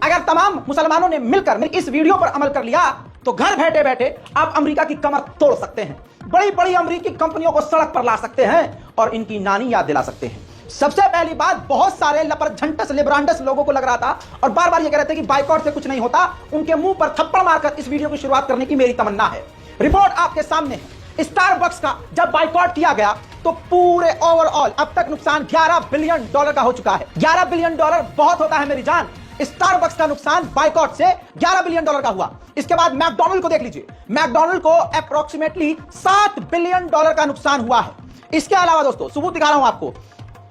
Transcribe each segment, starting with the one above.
अगर तमाम मुसलमानों ने मिलकर इस वीडियो पर अमल कर लिया तो घर बैठे बैठे आप अमेरिका की कमर तोड़ सकते हैं, बड़ी बड़ी अमेरिकी कंपनियों को सड़क पर ला सकते हैं और इनकी नानी याद दिला सकते हैं। सबसे पहली बात, बहुत सारे लपरझंटस लिब्रांडस लोगों को लग रहा था और बार बार ये कह रहे थे कि बाइकॉट से कुछ नहीं होता, उनके मुंह पर थप्पड़ मारकर इस वीडियो की शुरुआत करने की मेरी तमन्ना है। रिपोर्ट आपके सामने है। स्टारबक्स का जब बाइकॉट किया गया तो पूरे ओवरऑल अब तक नुकसान $11 बिलियन का हो चुका है। $11 बिलियन बहुत होता है मेरी जान। स्टारबक्स का नुकसान बाइकॉट से $11 बिलियन का हुआ। इसके बाद मैकडॉनल्ड को देख लीजिए, मैकडॉनल्ड को अप्रोक्सीमेटली $7 बिलियन का नुकसान हुआ है। इसके अलावा दोस्तों सबूत दिखा रहा हूं आपको,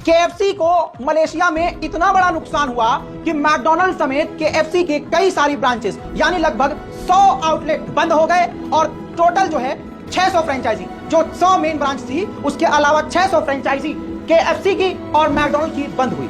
KFC को मलेशिया में इतना बड़ा नुकसान हुआ कि मैकडॉनल्ड समेत KFC के कई सारी ब्रांचेस यानी लगभग 100 आउटलेट बंद हो गए और टोटल जो है 600 फ्रेंचाइजी, जो 100 मेन ब्रांच थी उसके अलावा 600 फ्रेंचाइजी KFC की और मैकडॉनल्ड की बंद हुई।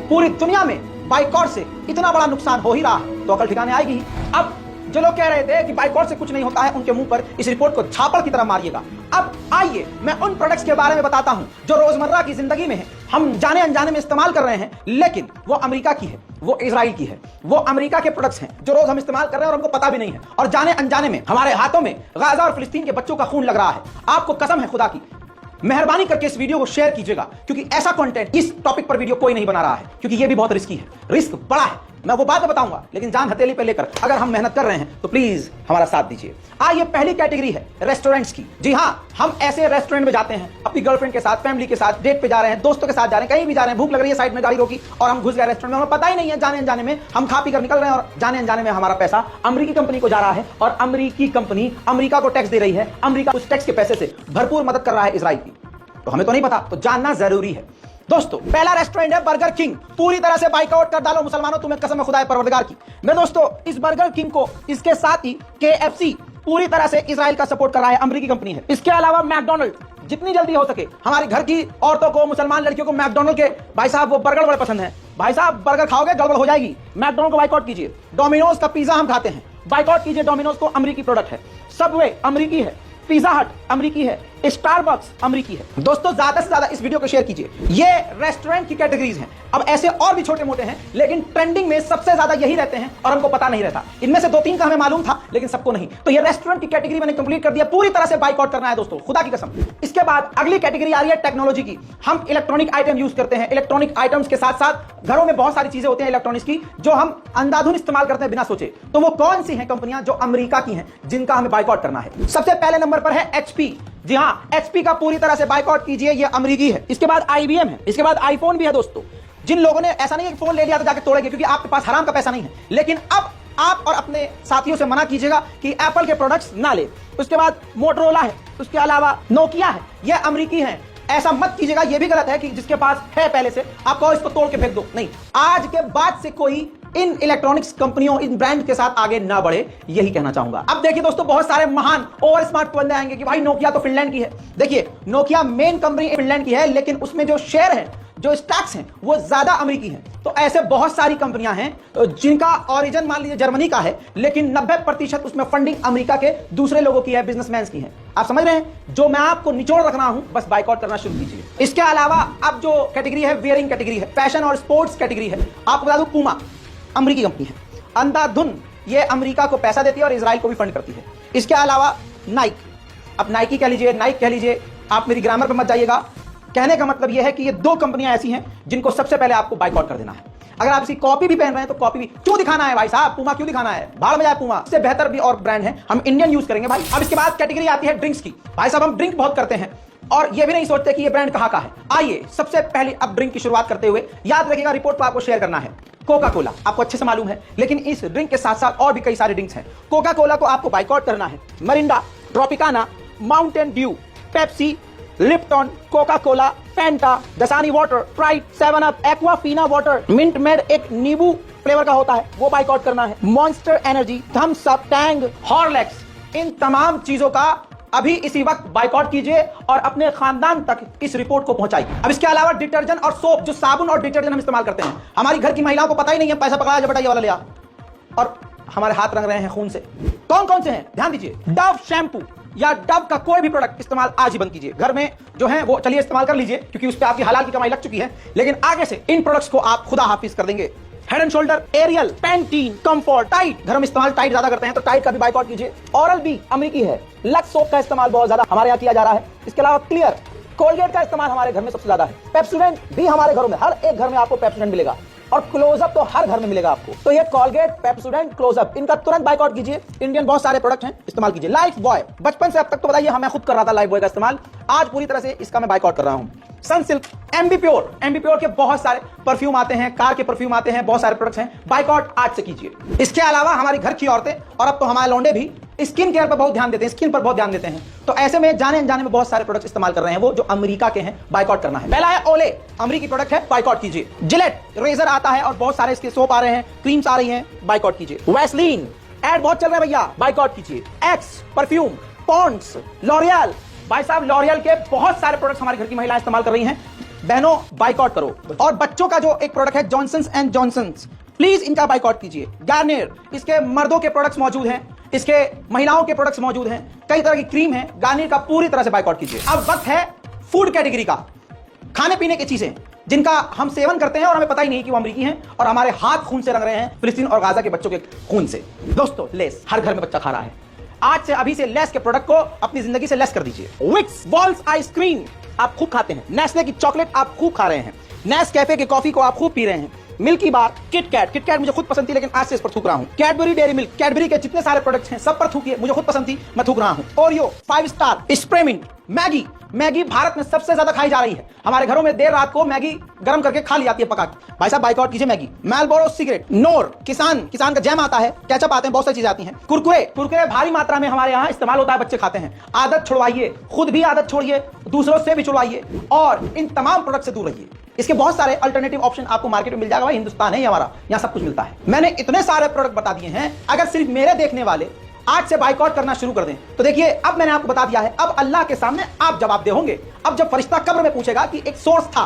पूरी दुनिया में बाइकॉट से इतना बड़ा नुकसान हो ही रहा तो अकल ठिकाने आएगी। अब जो लोग कह रहे थे कि बाइकॉट से कुछ नहीं होता है, उनके मुंह पर इस रिपोर्ट को छापड़ की तरह मारिएगा। अब आइए मैं उन प्रोडक्ट्स के बारे में बताता हूं जो रोजमर्रा की जिंदगी में है, हम जाने अनजाने में इस्तेमाल कर रहे हैं, लेकिन वो अमेरिका की है, वो इजराइल की है, वो अमेरिका के प्रोडक्ट्स हैं जो रोज हम इस्तेमाल कर रहे हैं और हमको पता भी नहीं है, और जाने अनजाने में हमारे हाथों में गाजा और फिलिस्तीन के बच्चों का खून लग रहा है। आपको कसम है खुदा की, मेहरबानी करके इस वीडियो को शेयर कीजिएगा, क्योंकि ऐसा कंटेंट इस टॉपिक पर वीडियो कोई नहीं बना रहा है, क्योंकि ये भी बहुत रिस्की है, रिस्क बड़ा है। मैं वो बात बताऊंगा, लेकिन जान हथेली पे लेकर अगर हम मेहनत कर रहे हैं तो प्लीज हमारा साथ दीजिए। ये पहली कैटेगरी है रेस्टोरेंट्स की। जी हां, हम ऐसे रेस्टोरेंट में जाते हैं अपनी गर्लफ्रेंड के साथ, फैमिली के साथ, डेट पे जा रहे हैं, दोस्तों के साथ जा रहे हैं, कहीं भी जा रहे हैं, भूख लग रही है, साइड में गाड़ी रोकी और हम घुस गए रेस्टोरेंट में, हमें पता ही नहीं है, जाने अनजाने में हम खा पी कर निकल रहे हैं और जाने अनजाने में हमारा पैसा अमेरिकी कंपनी को जा रहा है और अमेरिकी कंपनी अमेरिका को टैक्स दे रही है। अमेरिका उस टैक्स के पैसे से भरपूर मदद कर रहा है इजराइल की। तो हमें तो नहीं पता, तो जानना जरूरी है। दोस्तों पहला रेस्टोरेंट है बर्गर किंग। पूरी तरह से बाइकआउट कर डालो मुसलमानों, तुम्हें कसम है खुदा परवरदिगार की। मैं दोस्तों इस बर्गर किंग को, इसके साथ ही KFC पूरी तरह से इजराइल का सपोर्ट कर रहा है, अमेरिकी कंपनी है। इसके अलावा मैकडॉनल्ड, जितनी जल्दी हो सके हमारी घर की औरतों को, मुसलमान लड़कियों को मैकडॉनल्ड के भाई साहब वो बर्गर बड़े पसंद है। भाई साहब बर्गर खाओगे गड़बड़ हो जाएगी, मैकडॉनल्ड को बाइकआउट कीजिए। डोमिनोज का पिज्जा हम खाते हैं, बाइकआउट कीजिए डोमिनोज को, अमेरिकी प्रोडक्ट है। सबवे अमेरिकी है, पिज्जा हट अमेरिकी है, स्टारबक्स अमेरिकी है। दोस्तों ज्यादा से ज्यादा इस वीडियो को शेयर कीजिए। ये रेस्टोरेंट की कैटेगरीज हैं, अब ऐसे और भी छोटे मोटे हैं, लेकिन ट्रेंडिंग में सबसे ज्यादा यही रहते हैं और हमको पता नहीं रहता। इनमें से 2-3 का हमें मालूम था, लेकिन सबको नहीं। तो ये रेस्टोरेंट की कैटेगरी मैंने कंप्लीट कर दिया, पूरी तरह से बाइकआउट करना है दोस्तों, खुदा की कसम। इसके बाद अगली कैटेगरी आ रही है टेक्नोलॉजी की। हम इलेक्ट्रॉनिक आइटम यूज करते हैं, इलेक्ट्रॉनिक आइटम्स के साथ साथ घरों में बहुत सारी चीजें होती हैं इलेक्ट्रॉनिक्स की जो हम अंधाधुन इस्तेमाल करते हैं बिना सोचे। तो वो कौन सी हैं कंपनियां जो अमेरिका की हैं, जिनका हमें बाइकआउट करना है? सबसे पहले नंबर पर है HP। जी हां, HP का पूरी तरह से बाइकआउट कीजिए, ये अमेरिकी है। इसके बाद IBM है, इसके बाद आईफोन भी है। दोस्तों जिन लोगों ने ऐसा नहीं है कि फोन ले लिया तो जाके तोड़ेंगे, क्योंकि आपके पास हराम का पैसा नहीं है, लेकिन अब आप और अपने साथियों से मना कीजिएगा कि एप्पल के प्रोडक्ट्स ना ले। उसके बाद मोटरोला है, उसके अलावा नोकिया है, ये अमेरिकी है। ऐसा मत कीजिएगा, ये भी गलत है कि जिसके पास है पहले से आप कहो इसको तोड़ के फेंक दो। नहीं, आज के बाद से कोई इन इलेक्ट्रॉनिक्स कंपनियों, इन ब्रांड के साथ आगे ना बढ़े, यही कहना चाहूंगा। अब देखिए दोस्तों, बहुत सारे महान ओवर स्मार्ट बंदे आएंगे कि भाई नोकिया तो फिनलैंड की है। देखिए नोकिया मेन कंपनी फिनलैंड की है, लेकिन उसमें जो शेयर है, जो स्टॉक्स हैं, वो ज्यादा अमेरिकी हैं। तो ऐसे बहुत सारी कंपनियां हैं जिनका ओरिजिन मान लीजिए जर्मनी का है, लेकिन 90% उसमें फंडिंग अमेरिका के दूसरे लोगों की है, बिजनेसमैन की है। आप समझ रहे हैं? जो मैं आपको निचोड़ रख रहा हूं, बस बाइकआउट करना शुरू कीजिए। इसके अलावा अब जो कैटेगरी है वियरिंग कैटेगरी है, फैशन और स्पोर्ट्स कैटेगरी है। आपको बता दूं पूमा अमेरिकी कंपनी है, अंधाधुन ये अमेरिका को पैसा देती है और इजराइल को भी फंड करती है। इसके अलावा नाइक, अब नाइकी कह लीजिए, नाइक कह लीजिए, आप मेरी ग्रामर पे मत जाइएगा। कहने का मतलब यह है कि ये 2 कंपनियां ऐसी हैं जिनको सबसे पहले आपको बाइकआउट कर देना है। अगर आप इसकी कॉपी भी पहन रहे हैं तो कॉपी भी क्यों दिखाना है भाई साहब? पूमा क्यों दिखाना है? भाड़ में जाए पूमा, इससे बेहतर भी और ब्रांड है, हम इंडियन यूज करेंगे भाई। अब इसके बाद कैटेगरी आती है ड्रिंक्स की। भाई साहब हम ड्रिंक बहुत करते हैं और ये भी नहीं सोचते कि ये ब्रांड कहां का है। आइए सबसे पहले अब ड्रिंक की शुरुआत करते हुए याद रखिएगा, रिपोर्ट को आपको शेयर करना है। कोका कोला आपको अच्छे से मालूम है, लेकिन इस ड्रिंक के साथ साथ और भी कई सारे ड्रिंक्स हैं। कोका कोला को आपको बाइकआउट करना है। Mirinda, Tropicana, Mountain Dew, Pepsi, Lipton, Coca Cola, Fanta, Dasani water, Sprite, 7 up, Aquafina water, Minute Maid एक नींबू फ्लेवर का होता है, वो बाइकआउट करना है। Monster energy, Thums Up, Tang, Horlicks, इन तमाम चीजों का अभी इसी वक्त बाइकआउट कीजिए और अपने खानदान तक इस रिपोर्ट को पहुंचाइए। अब इसके अलावा डिटर्जेंट और सोप, जो साबुन और डिटर्जेंट हम इस्तेमाल करते हैं, हमारी घर की महिलाओं को पता ही नहीं है, पैसा पकड़ाया बेटा ये वाला लिया, और हमारे हाथ रंग रहे हैं खून से। कौन कौन से हैं ध्यान दीजिए। डव शैम्पू या डव का कोई भी प्रोडक्ट इस्तेमाल आज ही बंद कीजिए। घर में जो है वो चलिए इस्तेमाल कर लीजिए, क्योंकि उस पर आपकी हलाल की कमाई लग चुकी है, लेकिन आगे से इन प्रोडक्ट्स को आप खुदा हाफिज कर देंगे। Head and Shoulder, Ariel, Pantene, Comfort, Tide, घर में इस्तेमाल टाइट ज्यादा करते हैं तो टाइट का भी बाइकआउट कीजिए। ओरल बी अमेरिकी है। लक्स सोप का इस्तेमाल बहुत ज्यादा हमारे यहाँ किया जा रहा है। इसके अलावा क्लियर, कोलगेट का इस्तेमाल हमारे घर में सबसे ज्यादा है। पेप्सोडेंट भी हमारे घरों में, हर एक घर में आपको पेप्सोडेंट मिलेगा और क्लोजअप तो हर घर में मिलेगा आपको। तो ये कोलगेट, पेप्सोडेंट, क्लोजअप, इनका तुरंत बाइकआउट कीजिए। इंडियन बहुत सारे प्रोडक्ट हैं, इस्तेमाल कीजिए। लाइफ बॉय, बचपन से अब तक तो बताइए मैं खुद कर रहा था लाइफ बॉय का इस्तेमाल, आज पूरी तरह से इसका मैं बाइकआउट कर रहा हूं। सनसिल्क, एमबी प्योर के बहुत सारे परफ्यूम आते हैं, कार के परफ्यूम आते हैं, बहुत सारे प्रोडक्ट्स हैं, बाइकआउट आज से कीजिए। इसके अलावा हमारी घर की औरतें और अब तो हमारे लौंडे भी स्किन केयर पर बहुत ध्यान देते हैं, स्किन पर बहुत ध्यान देते हैं। तो ऐसे में जाने अनजाने में बहुत सारे प्रोडक्ट्स इस्तेमाल कर रहे हैं वो जो अमेरिका के हैं, बाइकआउट करना है। पहला है ओले, अमेरिकी प्रोडक्ट है, बाइकआउट कीजिए। जिलेट रेजर आता है और बहुत सारे इसके सोप आ रहे हैं, क्रीम्स आ रही हैं, बाइकआउट कीजिए। वैसलीन एड बहुत चल रहा है भैया, बाइकआउट कीजिए। एक्स परफ्यूम, पॉन्ड्स, लॉरियल, भाई साहब लॉरियल के बहुत सारे प्रोडक्ट्स हमारी घर की महिलाएं इस्तेमाल कर रही हैं, बहनों बाइकआउट करो। और बच्चों का जो एक प्रोडक्ट है जॉनसन्स एंड जॉनसन्स, प्लीज इनका बाइकआउट कीजिए। गार्नियर, इसके मर्दों के प्रोडक्ट्स मौजूद हैं, इसके महिलाओं के प्रोडक्ट्स मौजूद हैं, कई तरह की क्रीम है, गार्नियर का पूरी तरह से बाइकआउट कीजिए। अब वक्त है फूड कैटेगरी का, खाने पीने की चीजें जिनका हम सेवन करते हैं और हमें पता ही नहीं कि वो अमेरिकी हैं और हमारे हाथ खून से रंग रहे हैं, फिलिस्तीन और गाजा के बच्चों के खून से। दोस्तों लेस, हर घर में बच्चा खा रहा है, आज से अभी से लेस के प्रोडक्ट को अपनी जिंदगी से लेस कर दीजिए। विक्स वॉल्स आइसक्रीम आप खूब खाते हैं, नेस्ले की चॉकलेट आप खूब खा रहे हैं, नेस्कैफे की कॉफी को आप खूब पी रहे हैं, मिल्की बार, किटकैट मुझे खुद पसंद थी लेकिन आज से इस पर थूक रहा हूं। कैडबरी डेयरी मिल्क, कैडबरी के जितने सारे प्रोडक्ट्स हैं सब पर थूकिए, मुझे खुद पसंद थी मैं थूक रहा हूं। ओरियो, 5 स्टार, स्प्रेमिंट, मैगी भारत में सबसे ज्यादा खाई जा रही है, हमारे घरों में देर रात को मैगी गर्म करके खा ली जाती है पका के। भाई साहब बाइकआउट कीजिए मैगी। मार्लबोरो सिगरेट, नोर, किसान का जैम आता है, केचप आते हैं, बहुत सारी चीजें आती हैं। कुरकुरे भारी मात्रा में हमारे यहाँ इस्तेमाल होता है, बच्चे खाते हैं। आदत छुड़वाइए, खुद भी आदत छोड़िए, दूसरों से भी छुड़वाइए और इन तमाम प्रोडक्ट से दूर रहिए। इसके बहुत सारे अल्टरनेटिव ऑप्शन आपको मार्केट में मिल जाएगा, भाई हिंदुस्तान है हमारा, यहाँ सब कुछ मिलता है। मैंने इतने सारे प्रोडक्ट बता दिए हैं, अगर सिर्फ मेरे देखने वाले आज से बाइकआउट करना शुरू कर दें तो देखिए अब मैंने आपको बता दिया है, अब अल्लाह के सामने आप जवाब दे होंगे। अब जब फरिश्ता कब्र में पूछेगा कि एक सोर्स था,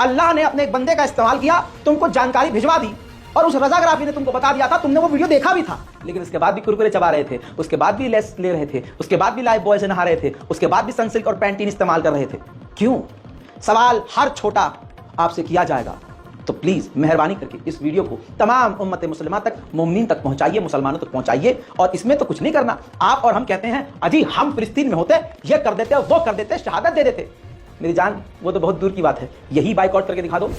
अल्लाह ने अपने एक बंदे का इस्तेमाल किया, तुमको जानकारी भिजवा दी और उस रजाग्राफी ने तुमको बता दिया था, तुमने वो वीडियो देखा भी था, लेकिन उसके बाद भी कुरकुरे चबा रहे थे, उसके बाद भी लेस ले रहे थे, उसके बाद भी लाइफ बॉय से नहा रहे थे, उसके बाद भी सनसिल्क और पैंटीन इस्तेमाल कर रहे थे। क्यों? सवाल हर छोटा आपसे किया जाएगा। तो प्लीज मेहरबानी करके इस वीडियो को तमाम उम्मत मुसलिमा तक, मोमिनीन तक पहुंचाइए, मुसलमानों तक पहुंचाइए। और इसमें तो कुछ नहीं करना, आप और हम कहते हैं अजी हम फिलिस्तीन में होते, ये कर देते, वो कर देते, शहादत दे देते, मेरी जान वो तो बहुत दूर की बात है। यही बाइकआउट करके दिखा दो,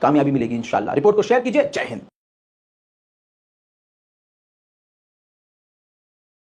कामयाबी मिलेगी इंशाल्लाह। रिपोर्ट को शेयर कीजिए। जय हिंद।